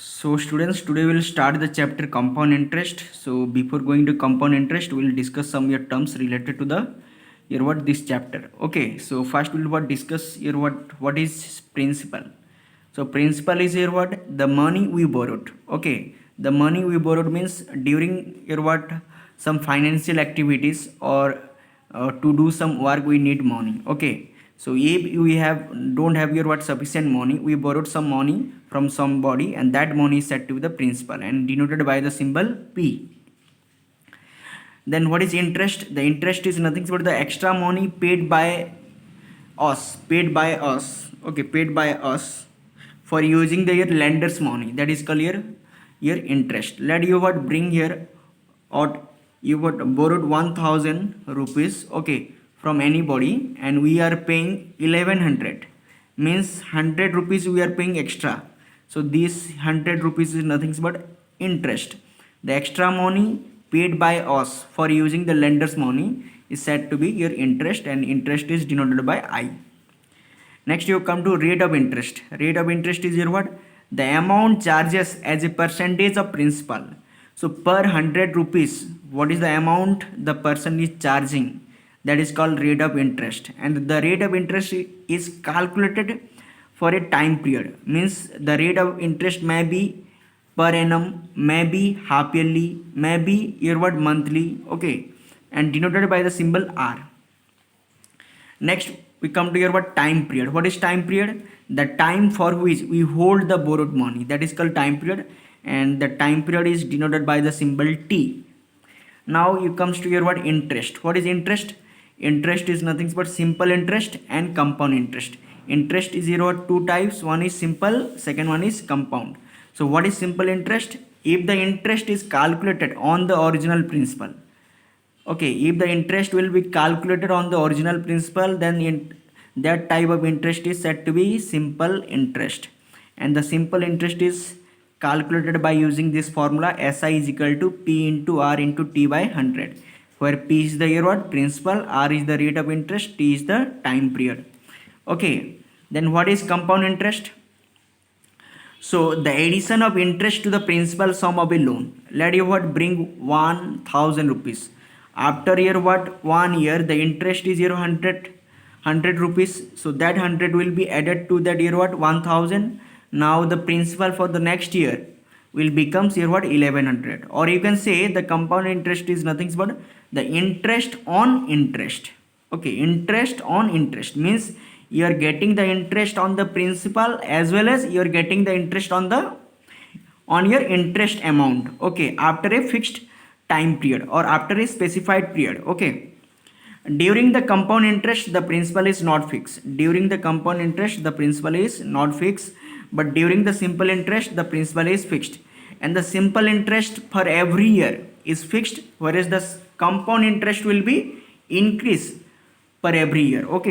So students, today we'll start the chapter compound interest. So before going to compound interest, we'll discuss some your terms related to the your what this chapter. Okay, so first we'll what discuss your what is principal. So principal is your what the money we borrowed. Okay, the money we borrowed means during your what some financial activities or to do some work we need money. Okay, so if we have don't have your what sufficient money, we borrowed some money from somebody and that money is said to be the principal and denoted by the symbol P. Then what is interest? The interest is nothing but the extra money paid by us, okay, paid by us for using the your lender's money, that is called your interest. Let you what bring here or you what borrowed 1000 rupees, okay, from anybody and we are paying 1100, means 100 rupees we are paying extra. So this 100 rupees is nothing but interest. The extra money paid by us for using the lender's money is said to be your interest, and interest is denoted by I. Next you come to rate of interest. Rate of interest is your what? The amount charges as a percentage of principal. So per 100 rupees, what is the amount the person is charging? That is called rate of interest. And the rate of interest is calculated for a time period. Means the rate of interest may be per annum, may be half yearly, may be your what monthly, okay, and denoted by the symbol R. Next we come to your what time period. What is time period? The time for which we hold the borrowed money, that is called time period, and the time period is denoted by the symbol T. Now you comes to your what interest. What is interest? Interest is nothing but simple interest and compound interest. Interest is your two types, one is simple, second one is compound. So what is simple interest? If the interest is calculated on the original principal, okay, if the interest will be calculated on the original principal, then that type of interest is said to be simple interest. And the simple interest is calculated by using this formula SI is equal to P into R into T by 100, where P is the year what principal, R is the rate of interest, T is the time period. Okay, then what is compound interest? So the addition of interest to the principal sum of a loan. Let you what bring 1000 rupees. After year what 1 year the interest is 100 rupees. So that 100 will be added to that year what 1000. Now the principal for the next year will becomes here what 1100. Or you can say the compound interest is nothing but the interest on interest. Okay, interest on interest means you are getting the interest on the principal as well as you are getting the interest on your interest amount, okay, after a fixed time period or after a specified period. Okay, during the compound interest the principal is not fixed. During the compound interest the principal is not fixed, but during the simple interest the principal is fixed, and the simple interest for every year is fixed, whereas the compound interest will be increase per every year. Okay.